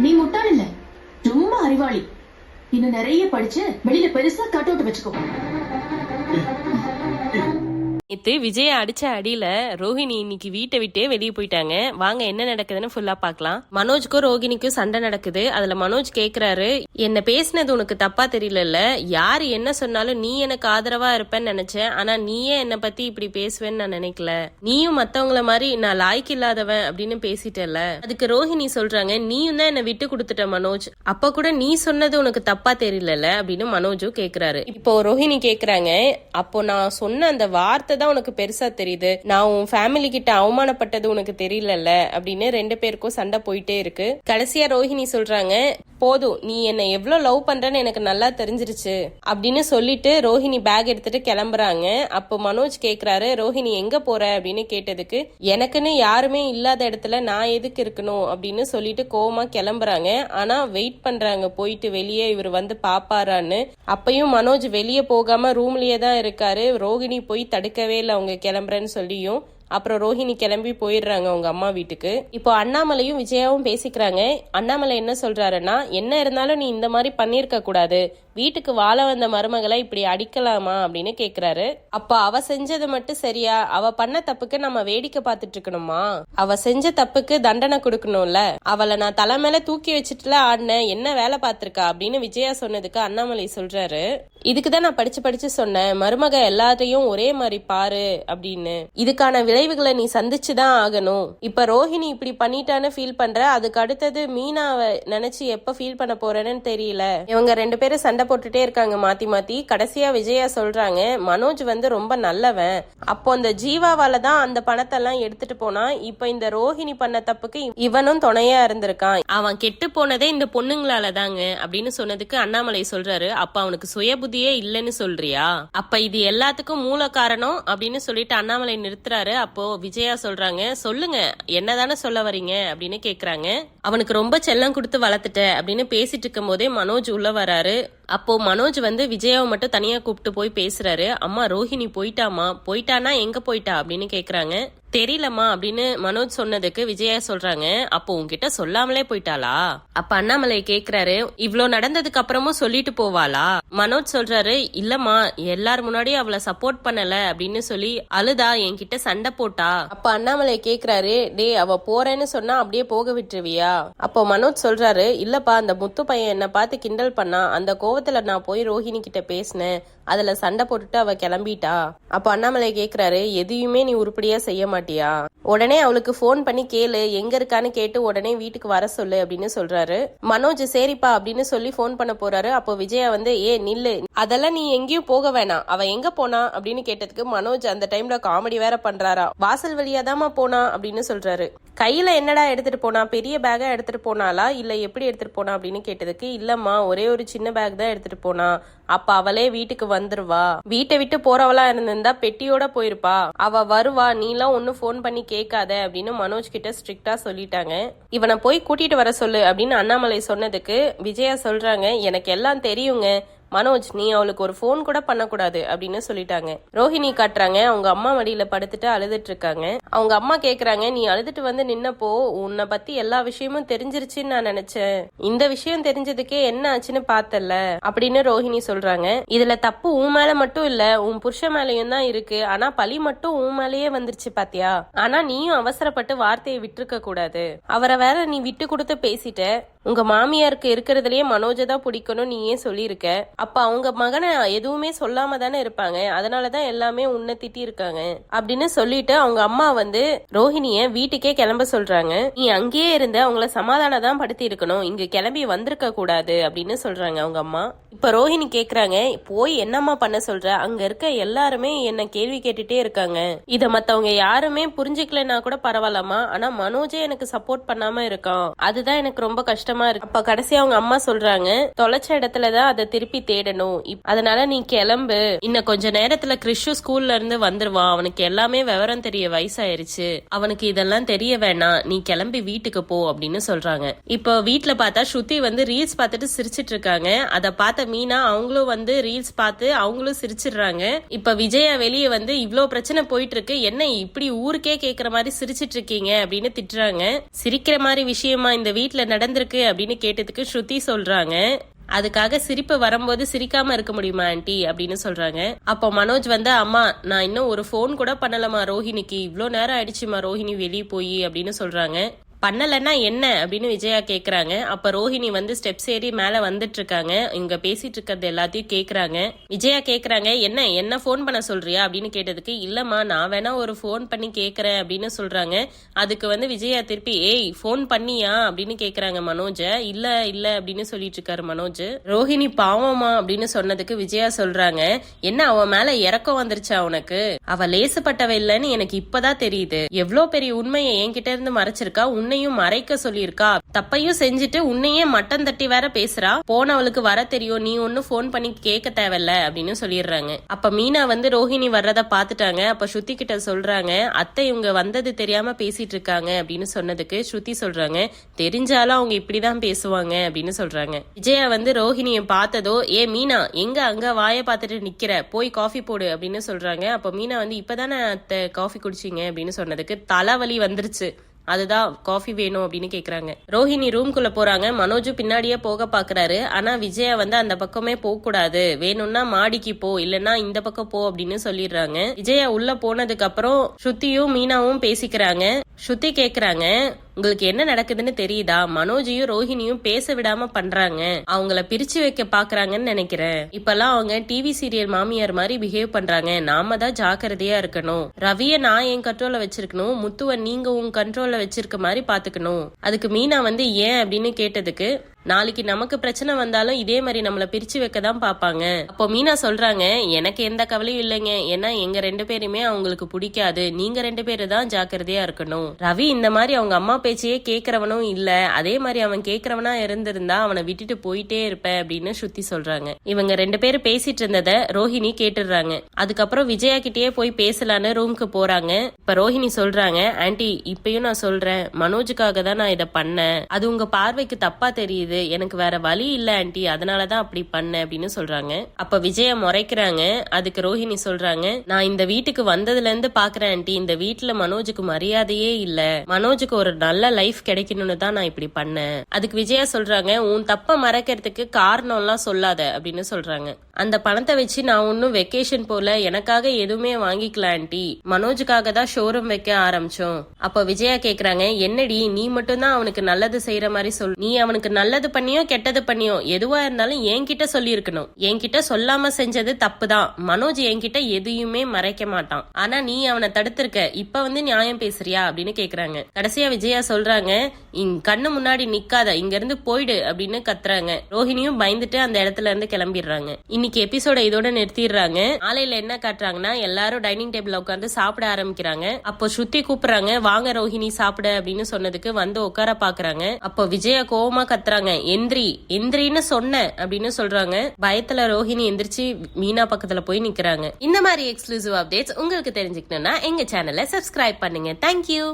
நீ முட்டாள் இல்ல, சும்மா அறிவாளி. இன்னும் நிறைய படிச்சு வெளியில பெருசா கட் அவுட் வச்சுக்கோ. நேத்து விஜய அடிச்ச அடியில ரோஹிணி இன்னைக்கு வீட்டை விட்டே வெளியே போயிட்டாங்க. வாங்க என்ன நடக்குதுன்னு ஃபுல்லா பாக்கலாம். மனோஜ்க்கும் ரோஹிணிக்கும் சண்டை நடக்குது. அதுல மனோஜ் கேக்குறாரு, என்ன பேசினது உனக்கு தப்பா தெரியல, யாரு என்ன சொன்னாலும் நீ எனக்கு ஆதரவா இருப்பேன்னு நினைச்சேன், ஆனா நீயே என்ன பத்தி இப்படி பேசுவேன்னு நான் நினைக்கல, நீயும் மத்தவங்கள மாதிரி நான் லாய்க்கு இல்லாதவன் அப்படின்னு பேசிட்டல. அதுக்கு ரோஹிணி சொல்றாங்க, நீயும் தான் என்ன விட்டு கொடுத்துட்ட மனோஜ், அப்ப கூட நீ சொன்னது உனக்கு தப்பா தெரியல அப்படின்னு மனோஜும் கேக்குறாரு. இப்போ ரோஹிணி கேக்குறாங்க, அப்போ நான் சொன்ன அந்த வார்த்தை தான் உனக்கு பெருசா தெரியுது, நான் உன் ஃபேமிலி கிட்ட அவமானப்பட்டது உனக்கு தெரியல அப்படின்னு ரெண்டு பேருக்கும் சண்டை போயிட்டே இருக்கு. கடைசியா ரோஹிணி சொல்றாங்க, போதும், நீ என்ன எவ்வளவு லவ் பண்றன்னு எனக்கு நல்லா தெரிஞ்சிருச்சு அப்படின்னு சொல்லிட்டு ரோஹிணி பேக் எடுத்துட்டு கிளம்புறாங்க. அப்போ மனோஜ் கேக்குறாரு, ரோஹிணி எங்க போற அப்படின்னு கேட்டதுக்கு, எனக்குன்னு யாருமே இல்லாத இடத்துல நான் எதுக்கு இருக்கணும் அப்படின்னு சொல்லிட்டு கோவமா கிளம்புறாங்க. ஆனா வெயிட் பண்றாங்க போயிட்டு வெளியே இவர் வந்து பாப்பாரான்னு. அப்பயும் மனோஜ் வெளியே போகாம ரூம்லயே தான் இருக்காரு. ரோஹிணி போய் தடுக்கவே இல்லை அவங்க கிளம்புறேன்னு சொல்லியும். அப்புறம் ரோஹிணி கிளம்பி போயிடுறாங்க அவங்க அம்மா வீட்டுக்கு. இப்போ அண்ணாமலையும் விஜயாவும் பேசிக்கிறாங்க. அண்ணாமலை என்ன சொல்றாருன்னா, என்ன இருந்தாலும் நீ இந்த மாதிரி பண்ணிருக்க கூடாது, வீட்டுக்கு வாழ வந்த மருமகளை இப்படி அடிக்கலாமா அப்படின்னு கேக்குறாரு. அப்ப அவ செஞ்சது மட்டும் சரியா? அவ பண்ண தப்புக்கு நம்ம வேடிக்கை பார்த்துட்டு இருக்கணுமா? அவ செஞ்ச தப்புக்கு தண்டனை கொடுக்கணும்ல. அவளை நான் தலை மேல தூக்கி வச்சுட்டுல ஆடினேன், என்ன வேலை பார்த்திருக்கா அப்படின்னு விஜயா சொன்னதுக்கு அண்ணாமலை சொல்றாரு, இதுக்குதான் நான் படிச்சு படிச்சு சொன்னேன், மருமக எல்லாத்தையும் ஒரே மாதிரி பாரு அப்படின்னு. இதுக்கான விளைவுகளை நீ சந்திச்சுதான் ஆகணும். இப்ப ரோஹிணி இப்படி பண்ணிட்டான்னு ஃபீல் பண்ற, அதுக்கு அடுத்தது மீனாவை நினைச்சு எப்ப ஃபீல் பண்ண போறேன்னு தெரியல. இவங்க ரெண்டு பேரும் சண்டை போட்டுட்டே இருக்காங்க மாத்தி மாத்தி. கடைசியா விஜயா சொல்றாங்க, மனோஜ் வந்து ரொம்ப நல்லவன், அப்போ அந்த ஜீவாவால தான் அந்த பணத்தை எல்லாம் எடுத்துட்டு போனா, இப்ப இந்த ரோஹிணி பண்ண தப்புக்கு இவனும் துணையா இருந்திருக்கான், அவன் கெட்டு போனதே இந்த பொண்ணுங்களால தாங்க அப்படின்னு சொன்னதுக்கு அண்ணாமலை சொல்றாரு, அப்ப அவனுக்கு சுய புத்தியே இல்லைன்னு சொல்றியா? அப்ப இது எல்லாத்துக்கும் மூல காரணம் அப்படின்னு சொல்லிட்டு அண்ணாமலை நிறுத்துறாரு. அப்போ விஜயா சொல்றாங்க, சொல்லுங்க என்னதானே சொல்ல வரீங்க அப்படின்னு கேக்குறாங்க. அவனுக்கு ரொம்ப செல்லம் கொடுத்து வளர்த்துட்ட அப்படின்னு பேசிட்டு இருக்கும் போதே மனோஜ் உள்ள வராரு. அப்போ மனோஜ் வந்து விஜயாவை மட்டும் தனியா கூப்பிட்டு போய் பேசுறாரு. அம்மா ரோஹிணி போயிட்டாமா, போயிட்டானா எங்க போயிட்டா அப்படின்னு கேக்குறாங்க. தெரியலம்மா அப்படின்னு மனோஜ் சொன்னதுக்கு விஜயா சொல்றாங்க, அப்போ உன்கிட்ட சொல்லாமலே போயிட்டாளா? அப்ப அண்ணாமலை கேக்குறாரு, இவ்ளோ நடந்ததுக்கு அப்புறமும் சொல்லிட்டு போவாளா? மனோஜ் சொல்றாரு, இல்லம்மா, எல்லார் முன்னாடியும் அவளை சப்போர்ட் பண்ணல அப்படின்னு சொல்லி அழுதா, என்கிட்ட சண்டை போட்டா. அப்ப அண்ணாமலை கேக்குறாரு, டே அவ போறேன்னு சொன்னா அப்படியே போக விட்டுருவியா? அப்போ மனோஜ் சொல்றாரு, இல்லப்பா, அந்த முத்து பையன் என்ன பார்த்து கிண்டல் பண்ணா, அந்த கோவத்துல நான் போய் ரோஹிணி கிட்ட பேசினேன், அதுல சண்டை போட்டுட்டு அவ கிளம்பிட்டா. அப்ப அண்ணாமலை கேக்குறாரு, எதையுமே நீ உருப்படியா செய்ய மாட்டியா? உடனே அவளுக்கு போன் பண்ணி கேளு, எங்க இருக்கான்னு கேட்டு உடனே வீட்டுக்கு வர சொல்லு அப்படின்னு சொல்றாரு. மனோஜ் சரிப்பா அப்படின்னு சொல்லி போன் பண்ண போறாரு. அப்போ விஜயா வந்து, ஏ நில்லு, அதெல்லாம் நீ எங்கேயும் போக வேணாம், அவ எங்க போனா அப்படின்னு கேட்டதுக்கு மனோஜ் அந்த டைம்ல காமெடி வேற பண்றாரா, வாசல் வழியாதாமா போனா அப்படின்னு சொல்றாரு. கையில என்னடா எடுத்துட்டு போனா, பெரிய பேக்கா எடுத்துட்டு போனாலா இல்ல எப்படி எடுத்துட்டு போனா அப்படின்னு கேட்டதுக்கு, இல்லம்மா ஒரே ஒரு சின்ன பேக் தான் எடுத்துட்டு போனா, அப்ப அவளே வீட்டுக்கு வந்துருவா, வீட்டை விட்டு போறவளா இருந்திருந்தா பெட்டியோட போயிருப்பா, அவ வருவா, நீலாம் ஒன்னும் போன் பண்ணி கேட்காத அப்படின்னு மனோஜ் கிட்ட ஸ்ட்ரிக்டா சொல்லிட்டாங்க. இவனை போய் கூட்டிட்டு வர சொல்லு அப்படின்னு அண்ணாமலை சொன்னதுக்கு விஜயா சொல்றாங்க, எனக்கு எல்லாம் தெரியுங்க மனோஜ், நீ அவளுக்கு ஒரு போன் கூட பண்ணக்கூடாது அப்படின்னு சொல்லிட்டாங்க. ரோஹிணி காட்டுறாங்க, அவங்க அம்மா மடியில படுத்துட்டு அழுதுட்டு இருக்காங்க. அவங்க அம்மா கேக்குறாங்க, நீ அழுதுட்டு வந்து நின்னப்போ உன்னை பத்தி எல்லா விஷயமும் தெரிஞ்சிருச்சுன்னு நான் நினைச்சேன், இந்த விஷயம் தெரிஞ்சதுக்கே என்ன ஆச்சுன்னு பார்த்தல அப்படின்னு ரோஹிணி சொல்றாங்க. இதுல தப்பு உன் மேல மட்டும் இல்ல, உன் புருஷ மேலயும் தான் இருக்கு, ஆனா பழி மட்டும் உன் மேலேயே வந்துருச்சு பாத்தியா? ஆனா நீயும் அவசரப்பட்டு வார்த்தையை விட்டுருக்க கூடாது, அவரை வேற நீ விட்டு கொடுத்து பேசிட்ட, உங்க மாமியாருக்கு இருக்கிறதுலயே மனோஜை தான் பிடிக்கணும் நீ ஏன் சொல்லியிருக்க, அப்ப அவங்க மகனை எதுவுமே சொல்லாம தானே இருப்பாங்க, அதனாலதான் எல்லாமே உன்னை திட்டி இருக்காங்க அப்படின்னு சொல்லிட்டு அவங்க அம்மா வந்து ரோஹிணிய வீட்டுக்கே கிளம்ப சொல்றாங்க. நீ அங்கேயே இருந்து அவங்கள சமாதானம் தான் படுத்தி இருக்கணும், இங்க கிளம்பி வந்திருக்க கூடாது அப்படின்னு சொல்றாங்க அவங்க அம்மா. இப்ப ரோஹிணி கேக்குறாங்க, போய் என்னம்மா பண்ண சொல்ற, அங்க இருக்க எல்லாருமே என்ன கேள்வி கேட்டுட்டே இருக்காங்க, இத மத்தவங்க யாருமே புரிஞ்சுக்கலன்னா கூட பரவாயில்லமா, ஆனா மனோஜே எனக்கு சப்போர்ட் பண்ணாம இருக்கான், அதுதான் எனக்கு ரொம்ப கஷ்டமா இருக்கு. அப்ப கடைசி அவங்க அம்மா சொல்றாங்க, தொலைச்ச இடத்துலதான் அதை திருப்பி தேடணும். அதனால நீ கிளம்பு. இன்னும் கொஞ்ச நேரத்துல கிறிஷு ஸ்கூல்ல இருந்து வந்துருவான். அவனுக்கு எல்லாமே விவரம் தெரிய வயசாயிருச்சு. அவனுக்கு இதெல்லாம் தெரிய வேணாம். நீ கிளம்பி வீட்டுக்கு போ அப்படின்னு சொல்றாங்க. இப்போ வீட்டுல பார்த்தா ஸ்ருதி வந்து ரீல்ஸ் பார்த்துட்டு சிரிச்சிட்டு இருக்காங்க. அத பார்த்த மீனா அவங்களும் வந்து ரீல்ஸ் பார்த்து அவங்களும் சிரிச்சிடுறாங்க. இப்ப விஜயா வெளியே வந்து இவ்ளோ பிரச்சனை போயிட்டு இருக்கு, என்ன இப்படி ஊருக்கே கேக்குற மாதிரி சிரிச்சிட்டு இருக்கீங்க அப்படின்னு திட்டுறாங்க. சிரிக்கிற மாதிரி விஷயமா இந்த வீட்டுல நடந்திருக்கு அப்படின்னு கேட்டதுக்கு ஸ்ருதி சொல்றாங்க, அதுக்காக சிரிப்பு வரும்போது சிரிக்காம இருக்க முடியுமா ஆண்டி அப்படின்னு சொல்றாங்க. அப்போ மனோஜ் வந்து, அம்மா நான் இன்னும் ஒரு போன் கூட பண்ணலமா ரோஹிணிக்கு, இவ்ளோ நேரம் ஆயிடுச்சுமா ரோஹிணி வெளியே போய் அப்படின்னு சொல்றாங்க. பண்ணலன்னா என்ன அப்படின்னு விஜயா கேக்குறாங்க. அப்ப ரோஹிணி வந்து ஸ்டெப்ஸ் ஏறி மேல வந்துட்டு இருக்காங்க. இங்க பேசிட்டு இருக்கிறது எல்லாத்தையும் கேக்குறாங்க. விஜயா கேக்குறாங்க, என்ன போன் பண்ண சொல்றியா அப்படின்னு கேட்டதுக்கு, இல்லம்மா நான் வேணா ஒரு போன் பண்ணி கேக்குறேன் அப்படின்னு சொல்றாங்க. அதுக்கு வந்து விஜயா திருப்பி, ஏய் போன் பண்ணியா அப்படின்னு கேக்குறாங்க மனோஜ. இல்ல அப்படின்னு சொல்லிட்டு இருக்காரு மனோஜ். ரோஹிணி பாவமா அப்படின்னு சொன்னதுக்கு விஜயா சொல்றாங்க, என்ன அவன் மேல இறக்கம் வந்துருச்சா உனக்கு? அவ லேசுப்பட்டவ இல்லன்னு எனக்கு இப்பதான் தெரியுது. எவ்வளவு பெரிய உண்மையை என்கிட்ட இருந்து மறைச்சிருக்கா, உன்னையும் மறைக்க சொல்லியிருக்கா. தப்பையும் செஞ்சுட்டு உன்னையே மட்டன் தட்டி வேற பேசுறா. போனவளுக்கு வர தெரியும், நீ ஒன்னும் போன் பண்ணி கேட்க தேவையில்ல அப்படின்னு சொல்லிடுறாங்க. அப்ப மீனா வந்து ரோஹிணி வர்றத பாத்துட்டாங்க. அப்ப ஸ்ருதி கிட்ட சொல்றாங்க, அத்தை இவங்க வந்தது தெரியாம பேசிட்டு இருக்காங்க அப்படின்னு சொன்னதுக்கு ஸ்ருதி சொல்றாங்க, தெரிஞ்சாலும் அவங்க இப்படிதான் பேசுவாங்க அப்படின்னு சொல்றாங்க. விஜயா வந்து ரோஹிணியை பார்த்ததோ, ஏ மீனா எங்க அங்க வாய பார்த்துட்டு நிக்கிற, போய் காஃபி போடு அப்படின்னு சொல்றாங்க. அப்ப மீனா வந்து இப்பதானே அத்தை காஃபி குடிச்சீங்க அப்படின்னு சொன்னதுக்கு தலைவலி வந்துருச்சு, அதுதான் காஃபி வேணும் அப்படின்னு கேக்குறாங்க. ரோஹிணி ரூம்குள்ள போறாங்க. மனோஜும் பின்னாடியே போக பாக்குறாரு. ஆனா விஜயா வந்து அந்த பக்கமே போக கூடாது, வேணும்னா மாடிக்கு போ, இல்லன்னா இந்த பக்கம் போ அப்படின்னு சொல்லிடுறாங்க. விஜயா உள்ள போனதுக்கு அப்புறம் ஸ்ருதியும் மீனாவும் பேசிக்கிறாங்க. ஸ்ருதி கேக்குறாங்க, உங்களுக்கு என்ன நடக்குதுன்னு தெரியுதா? மனோஜையும் ரோஹிணியும் பேச விடாம பண்றாங்க, அவங்கள பிரிச்சு வைக்க பாக்குறாங்கன்னு நினைக்கிறேன். இப்பெல்லாம் அவங்க டிவி சீரியல் மாமியார் மாதிரி பிஹேவ் பண்றாங்க. நாம தான் ஜாக்கிரதையா இருக்கணும். ரவிய நான் என் கண்ட்ரோல்ல வச்சிருக்கணும், முத்துவ நீங்க உங்க கண்ட்ரோல்ல வச்சிருக்க மாதிரி பாத்துக்கணும். அதுக்கு மீனா வந்து ஏன் அப்படின்னு கேட்டதுக்கு, நாளைக்கு நமக்கு பிரச்சனை வந்தாலும் இதே மாதிரி நம்மள பிரிச்சு வைக்கதான் பாப்பாங்க. அப்போ மீனா சொல்றாங்க, எனக்கு எந்த கவலையும் இல்லைங்க, ஏன்னா எங்க 2 பேருமே அவங்களுக்கு பிடிக்காது, நீங்க 2 பேரு தான் ஜாக்கிரதையா இருக்கணும். ரவி இந்த மாதிரி அவங்க அம்மா பேச்சையே கேக்குறவனும் இல்ல, அதே மாதிரி அவன் கேக்குறவனா இருந்திருந்தா அவனை விட்டுட்டு போயிட்டே இருப்ப அப்படின்னு ஸ்ருதி சொல்றாங்க. இவங்க 2 பேரும் பேசிட்டு இருந்தத ரோஹிணி கேட்டுடுறாங்க. அதுக்கப்புறம் விஜயா கிட்டயே போய் பேசலான்னு ரூமுக்கு போறாங்க. இப்ப ரோஹிணி சொல்றாங்க, ஆன்டி இப்பயும் நான் சொல்றேன், மனோஜுக்காக தான் நான் இத பண்ணேன், அது உங்க பார்வைக்கு தப்பா தெரியுது, எனக்கு வேற வழி இல்ல ஆன்டி, அதனாலதான் அப்படி பண்ண அப்படின்னு சொல்றாங்க. அப்ப விஜயா முறைக்கிறாங்க. அதுக்கு ரோஹிணி சொல்றாங்க, நான் இந்த வீட்டுக்கு வந்ததுல இருந்து பாக்குறேன் ஆன்டி, இந்த வீட்டுல மனோஜுக்கு மரியாதையே இல்ல, மனோஜுக்கு ஒரு நல்ல லைஃப் கிடைக்கணும்னு தான் நான் இப்படி பண்ணேன். அதுக்கு விஜயா சொல்றாங்க, உன் தப்ப மறைக்கிறதுக்கு காரணம் எல்லாம் சொல்லாத அப்படின்னு சொல்றாங்க. அந்த பணத்தை வச்சு நான் ஒன்னும் வெக்கேஷன் போல, எனக்காக எதுவுமே வாங்கிக்கல ஆன்டி, மனோஜுக்காக தான் ஷோரூம் வைக்க ஆரம்பிச்சோம். அப்ப விஜயா கேக்குறாங்க, என்னடி நீ மட்டும் தான் அவனுக்கு நல்லது செய்யற மாதிரி சொல், நீ அவனுக்கு நல்லது பண்ணியோ கெட்டது பண்ணியோ எதுவா இருந்தாலும் என்கிட்ட சொல்லி இருக்கணும், என்கிட்ட சொல்லாம செஞ்சது தப்புதான். மனோஜ் என்கிட்ட எதையுமே மறைக்க மாட்டான், ஆனா நீ அவனை தடுத்திருக்க, இப்ப வந்து நியாயம் பேசுறியா அப்படின்னு கேக்குறாங்க. கடைசியா விஜயா சொல்றாங்க, கண்ணு முன்னாடி நிக்காத, இங்க இருந்து போயிடு அப்படின்னு கத்துறாங்க. ரோஹிணியும் பயந்துட்டு அந்த இடத்துல இருந்து கிளம்பிடுறாங்க. இன்னைக்கு எபிசோட இதோட நிறுத்திடுறாங்க. நாளையில என்ன காட்டுறாங்கன்னா, எல்லாரும் டைனிங் டேபிள்ல உட்காந்து சாப்பிட ஆரம்பிக்கிறாங்க. அப்போ ஸ்ருதி கூப்பிடுறாங்க, வாங்க ரோஹிணி சாப்பிட அப்படின்னு சொன்னதுக்கு வந்து உட்கார பாக்குறாங்க. அப்போ விஜயா கோவமா கத்துறாங்க, எந்திரின்னு சொன்ன அப்படின்னு சொல்றாங்க. பயத்துல ரோஹிணி எந்திரிச்சு மீனா பக்கத்துல போய் நிக்கிறாங்க. இந்த மாதிரி எக்ஸ்க்ளூசிவ் அப்டேட்ஸ் உங்களுக்கு தெரிஞ்சுக்கணும்னா எங்க சேனலை சப்ஸ்கிரைப் பண்ணுங்க. தேங்க்யூ.